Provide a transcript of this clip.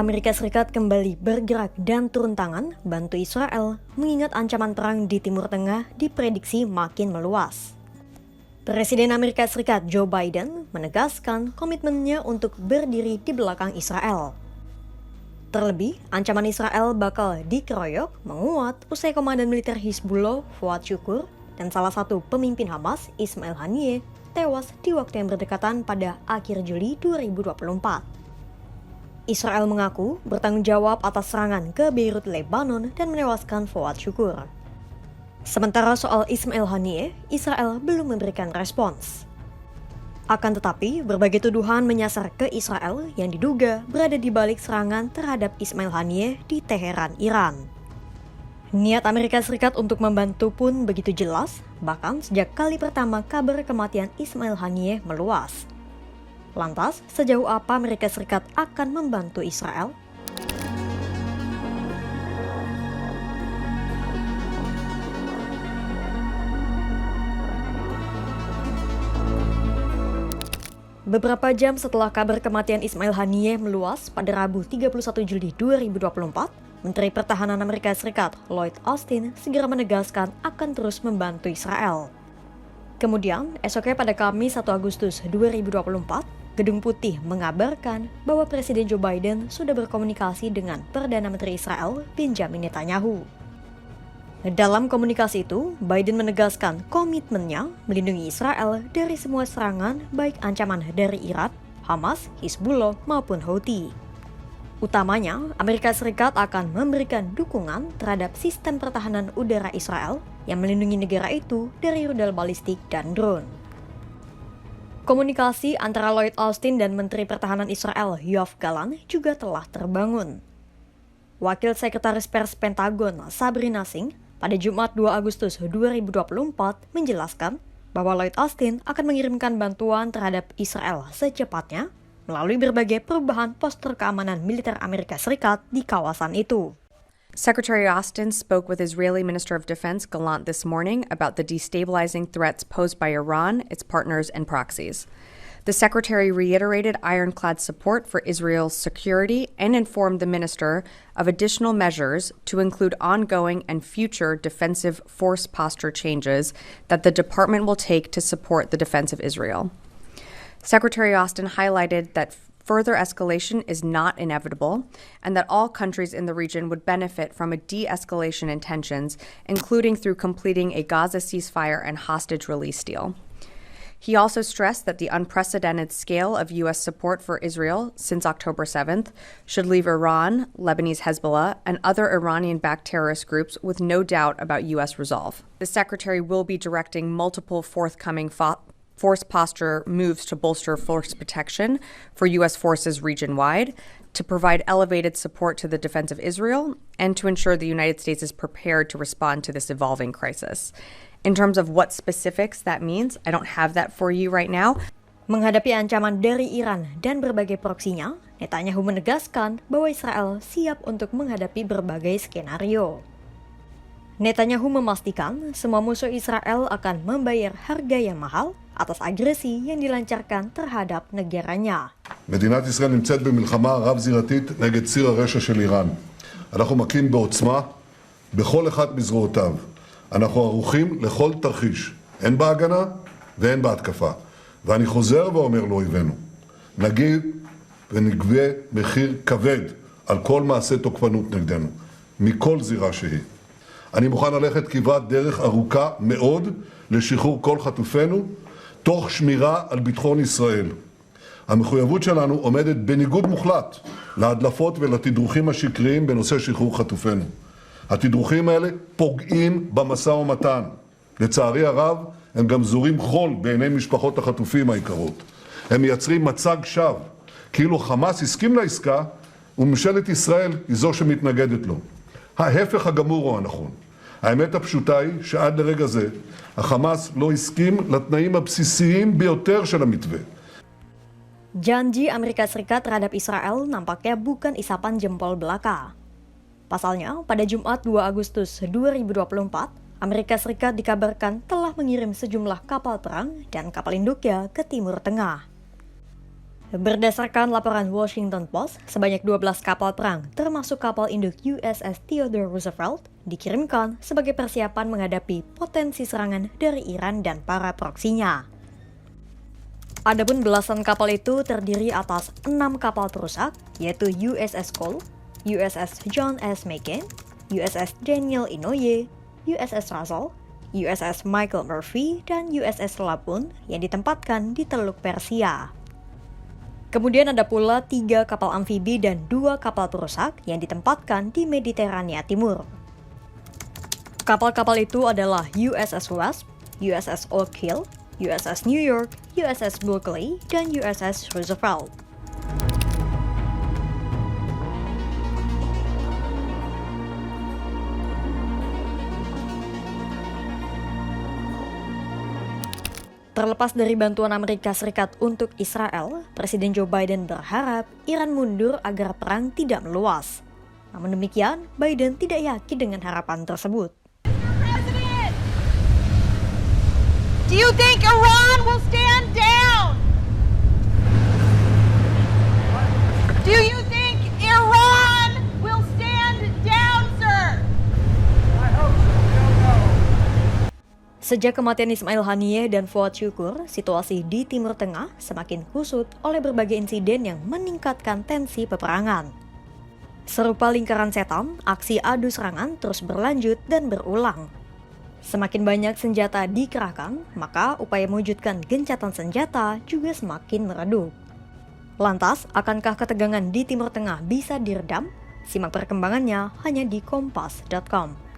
Amerika Serikat kembali bergerak dan turun tangan bantu Israel mengingat ancaman perang di Timur Tengah diprediksi makin meluas. Presiden Amerika Serikat Joe Biden menegaskan komitmennya untuk berdiri di belakang Israel. Terlebih, ancaman Israel bakal dikeroyok menguat usai komandan militer Hizbullah Fuad Shukr dan salah satu pemimpin Hamas Ismail Haniyeh tewas di waktu yang berdekatan pada akhir Juli 2024. Israel mengaku bertanggung jawab atas serangan ke Beirut, Lebanon dan menewaskan Fuad Shukr. Sementara soal Ismail Haniyeh, Israel belum memberikan respons. Akan tetapi, berbagai tuduhan menyasar ke Israel yang diduga berada di balik serangan terhadap Ismail Haniyeh di Teheran, Iran. Niat Amerika Serikat untuk membantu pun begitu jelas, bahkan sejak kali pertama kabar kematian Ismail Haniyeh meluas. Lantas, sejauh apa Amerika Serikat akan membantu Israel? Beberapa jam setelah kabar kematian Ismail Haniyeh meluas pada Rabu 31 Juli 2024, Menteri Pertahanan Amerika Serikat Lloyd Austin segera menegaskan akan terus membantu Israel. Kemudian, esoknya pada Kamis 1 Agustus 2024, Gedung Putih mengabarkan bahwa Presiden Joe Biden sudah berkomunikasi dengan Perdana Menteri Israel Benjamin Netanyahu. Dalam komunikasi itu, Biden menegaskan komitmennya melindungi Israel dari semua serangan baik ancaman dari Iran, Hamas, Hizbullah maupun Houthi. Utamanya, Amerika Serikat akan memberikan dukungan terhadap sistem pertahanan udara Israel yang melindungi negara itu dari rudal balistik dan drone. Komunikasi antara Lloyd Austin dan Menteri Pertahanan Israel Yoav Gallant juga telah terbangun. Wakil Sekretaris Pers Pentagon Sabrina Singh pada Jumat 2 Agustus 2024 menjelaskan bahwa Lloyd Austin akan mengirimkan bantuan terhadap Israel secepatnya melalui berbagai perubahan postur keamanan militer Amerika Serikat di kawasan itu. Secretary Austin spoke with Israeli Minister of Defense Gallant this morning about the destabilizing threats posed by Iran, its partners, and proxies. The secretary reiterated ironclad support for Israel's security and informed the minister of additional measures to include ongoing and future defensive force posture changes that the department will take to support the defense of Israel. Secretary Austin highlighted that further escalation is not inevitable and that all countries in the region would benefit from a de-escalation in tensions, including through completing a Gaza ceasefire and hostage release deal. He also stressed that the unprecedented scale of U.S. support for Israel since October 7th should leave Iran, Lebanese Hezbollah, and other Iranian-backed terrorist groups with no doubt about U.S. resolve. The secretary will be directing multiple forthcoming force posture moves to bolster force protection for U.S. forces region-wide, to provide elevated support to the defense of Israel, and to ensure the United States is prepared to respond to this evolving crisis. In terms of what specifics that means, I don't have that for you right now. Menghadapi ancaman dari Iran dan berbagai proksinya, Netanyahu menegaskan bahwa Israel siap untuk menghadapi berbagai skenario. Netanyahu memastikan semua musuh Israel akan membayar harga yang mahal atas agresi yang dilancarkan terhadap negaranya. מדינת ישראל נמצאת במלחמה רב-זירתית נגד ציר הרשע של איראן. אנחנו מכים בעוצמה בכל אחד מזרועותיו. אנחנו ערוכים לכל תרחיש, הן בהגנה והן בהתקפה. ואני חוזר ואומר לאויבינו, נגיד ונגבה מחיר כבד על כל מעשה תוקפנות נגדנו, מכל זירה שהיא. אני מוכן ללכת כברת דרך ארוכה מאוד לשחרור כל חטופינו, תוך שמירה על ביטחון ישראל. המחויבות שלנו עומדת בניגוד מוחלט להדלפות ולתדרוכים השקריים בנושא שחרור חטופינו. התדרוכים האלה פוגעים במשא ומתן. לצערי הרב, הם גם זורים חול בעיני משפחות החטופים היקרות. הם מייצרים מצג שווא, כאילו חמאס הסכים לעסקה וממשלת ישראל היא זו שמתנגדת לו. ההפך הגמור הוא הנכון. האמת הפשוטה היא שעד לרגע זה החמאס לא הסכים לתנאים הבסיסיים ביותר של המתווה. Janji Amerika Serikat terhadap Israel nampaknya bukan isapan jempol belaka. Pasalnya, pada Jumat 2 Agustus 2024, Amerika Serikat dikabarkan telah mengirim sejumlah kapal perang dan kapal induknya ke Timur Tengah. Berdasarkan laporan Washington Post, sebanyak 12 kapal perang, termasuk kapal induk USS Theodore Roosevelt, dikirimkan sebagai persiapan menghadapi potensi serangan dari Iran dan para proksinya. Adapun belasan kapal itu terdiri atas 6 kapal perusak, yaitu USS Cole, USS John S. McCain, USS Daniel Inouye, USS Russell, USS Michael Murphy, dan USS Lapun yang ditempatkan di Teluk Persia. Kemudian ada pula 3 kapal amfibi dan 2 kapal perusak yang ditempatkan di Mediterania Timur. Kapal-kapal itu adalah USS Wasp, USS Oak Hill, USS New York, USS Bulkley, dan USS Roosevelt. Terlepas dari bantuan Amerika Serikat untuk Israel, Presiden Joe Biden berharap Iran mundur agar perang tidak meluas. Namun demikian, Biden tidak yakin dengan harapan tersebut. President, do you think Iran will stand down? Do you think Iran will stand down, sir? I hope so. We don't know. Sejak kematian Ismail Haniyeh dan Fuad Syukur, situasi di Timur Tengah semakin kusut oleh berbagai insiden yang meningkatkan tensi peperangan. Serupa lingkaran setan, aksi adu serangan terus berlanjut dan berulang. Semakin banyak senjata dikerahkan, maka upaya mewujudkan gencatan senjata juga semakin meredup. Lantas, akankah ketegangan di Timur Tengah bisa diredam? Simak perkembangannya hanya di kompas.com.